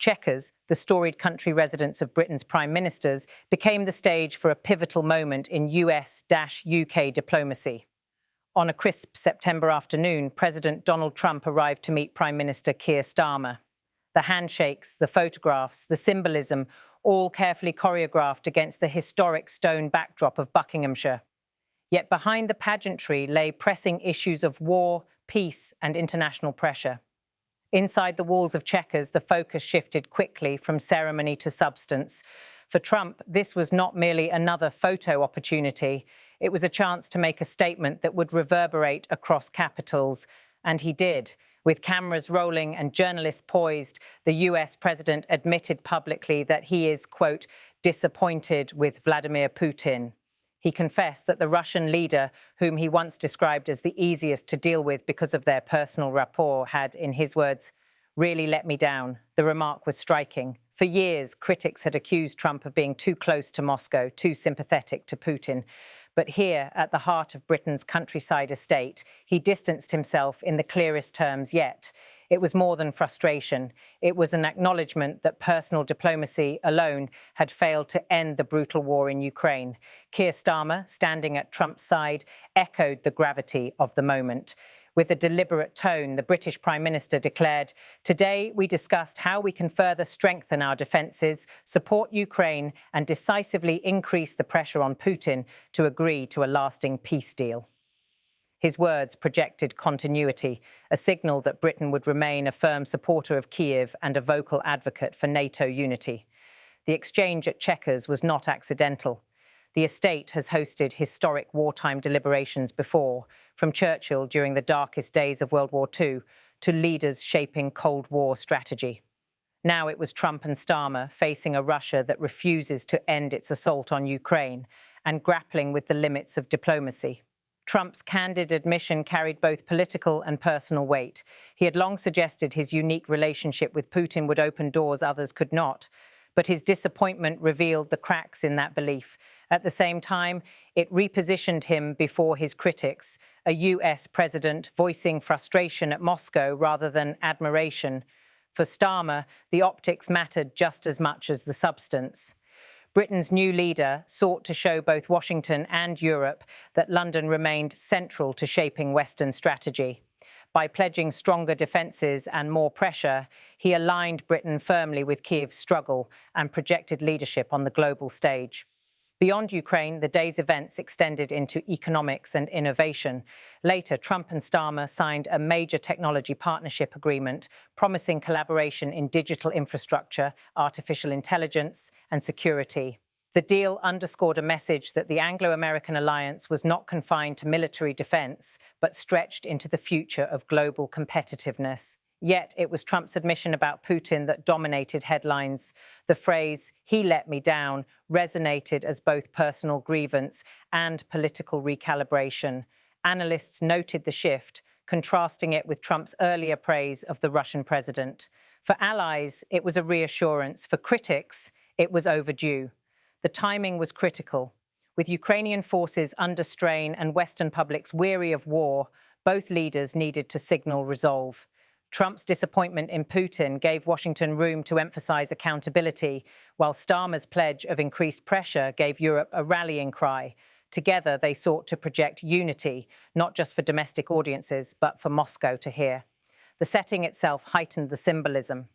Chequers, the storied country residence of Britain's prime ministers, became the stage for a pivotal moment in US-UK diplomacy. On a crisp September afternoon, President Donald Trump arrived to meet Prime Minister Keir Starmer. The handshakes, the photographs, the symbolism, all carefully choreographed against the historic stone backdrop of Buckinghamshire. Yet behind the pageantry lay pressing issues of war, peace, and international pressure. Inside the walls of Chequers, the focus shifted quickly from ceremony to substance. For Trump, this was not merely another photo opportunity. It was a chance to make a statement that would reverberate across capitals. And he did. With cameras rolling and journalists poised, the US president admitted publicly that he is, quote, disappointed with Vladimir Putin. He confessed that the Russian leader, whom he once described as the easiest to deal with because of their personal rapport, had, in his words, really let me down. The remark was striking. For years, critics had accused Trump of being too close to Moscow, too sympathetic to Putin. But here, at the heart of Britain's countryside estate, he distanced himself in the clearest terms yet. It was more than frustration. It was an acknowledgement that personal diplomacy alone had failed to end the brutal war in Ukraine. Keir Starmer, standing at Trump's side, echoed the gravity of the moment. With a deliberate tone, the British Prime Minister declared, "Today we discussed how we can further strengthen our defences, support Ukraine, and decisively increase the pressure on Putin to agree to a lasting peace deal." His words projected continuity, a signal that Britain would remain a firm supporter of Kyiv and a vocal advocate for NATO unity. The exchange at Chequers was not accidental. The estate has hosted historic wartime deliberations before, from Churchill during the darkest days of World War II to leaders shaping Cold War strategy. Now it was Trump and Starmer facing a Russia that refuses to end its assault on Ukraine and grappling with the limits of diplomacy. Trump's candid admission carried both political and personal weight. He had long suggested his unique relationship with Putin would open doors others could not. But his disappointment revealed the cracks in that belief. At the same time, it repositioned him before his critics, a US president voicing frustration at Moscow rather than admiration. For Starmer, the optics mattered just as much as the substance. Britain's new leader sought to show both Washington and Europe that London remained central to shaping Western strategy. By pledging stronger defences and more pressure, he aligned Britain firmly with Kyiv's struggle and projected leadership on the global stage. Beyond Ukraine, the day's events extended into economics and innovation. Later, Trump and Starmer signed a major technology partnership agreement promising collaboration in digital infrastructure, artificial intelligence, and security. The deal underscored a message that the Anglo-American alliance was not confined to military defense, but stretched into the future of global competitiveness. Yet it was Trump's admission about Putin that dominated headlines. The phrase, "he let me down," resonated as both personal grievance and political recalibration. Analysts noted the shift, contrasting it with Trump's earlier praise of the Russian president. For allies, it was a reassurance. For critics, it was overdue. The timing was critical. With Ukrainian forces under strain and Western publics weary of war, both leaders needed to signal resolve. Trump's disappointment in Putin gave Washington room to emphasize accountability, while Starmer's pledge of increased pressure gave Europe a rallying cry. Together, they sought to project unity, not just for domestic audiences, but for Moscow to hear. The setting itself heightened the symbolism.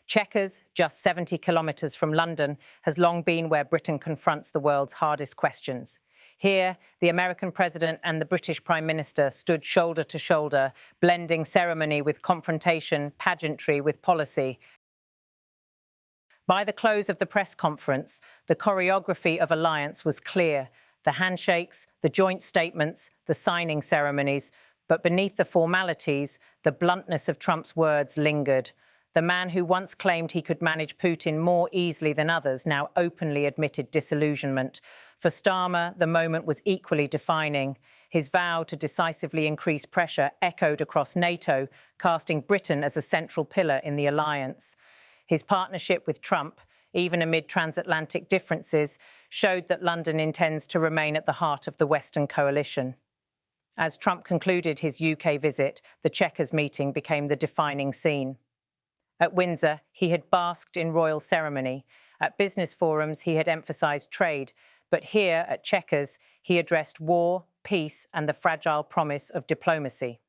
Chequers, just 70 kilometres from London, has long been where Britain confronts the world's hardest questions. Here, the American president and the British Prime Minister stood shoulder to shoulder, blending ceremony with confrontation, pageantry with policy. By the close of the press conference, the choreography of alliance was clear. The handshakes, the joint statements, the signing ceremonies. But beneath the formalities, the bluntness of Trump's words lingered. The man who once claimed he could manage Putin more easily than others now openly admitted disillusionment. For Starmer, the moment was equally defining. His vow to decisively increase pressure echoed across NATO, casting Britain as a central pillar in the alliance. His partnership with Trump, even amid transatlantic differences, showed that London intends to remain at the heart of the Western coalition. As Trump concluded his UK visit, the Chequers meeting became the defining scene. At Windsor, he had basked in royal ceremony. At business forums, he had emphasised trade. But here, at Chequers, he addressed war, peace, and the fragile promise of diplomacy.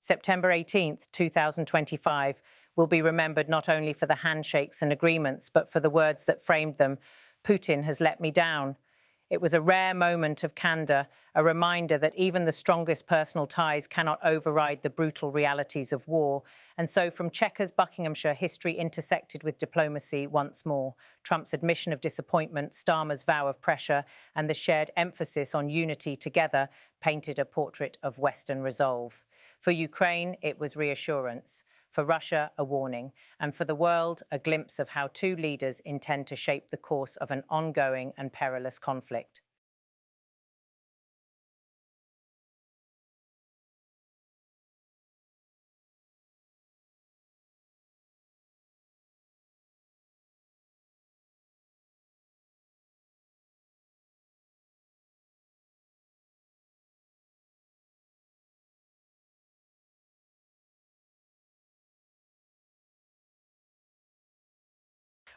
September 18th, 2025, will be remembered not only for the handshakes and agreements, but for the words that framed them. Putin has let me down. It was a rare moment of candor, a reminder that even the strongest personal ties cannot override the brutal realities of war. And so from Chequers, Buckinghamshire, history intersected with diplomacy once more. Trump's admission of disappointment, Starmer's vow of pressure, and the shared emphasis on unity together painted a portrait of Western resolve. For Ukraine, it was reassurance. For Russia, a warning. And for the world, a glimpse of how two leaders intend to shape the course of an ongoing and perilous conflict.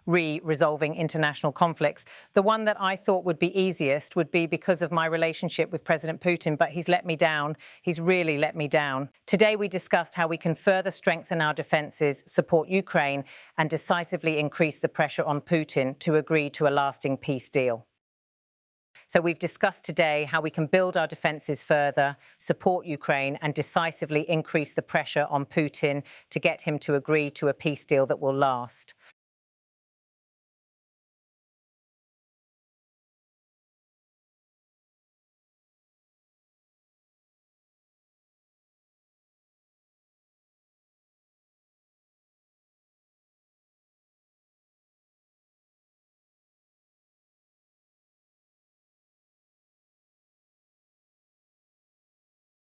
Resolving international conflicts. The one that I thought would be easiest would be because of my relationship with President Putin, but he's let me down. He's really let me down. Today, we discussed how we can further strengthen our defences, support Ukraine, and decisively increase the pressure on Putin to agree to a lasting peace deal. So we've discussed today how we can build our defences further, support Ukraine, and decisively increase the pressure on Putin to get him to agree to a peace deal that will last.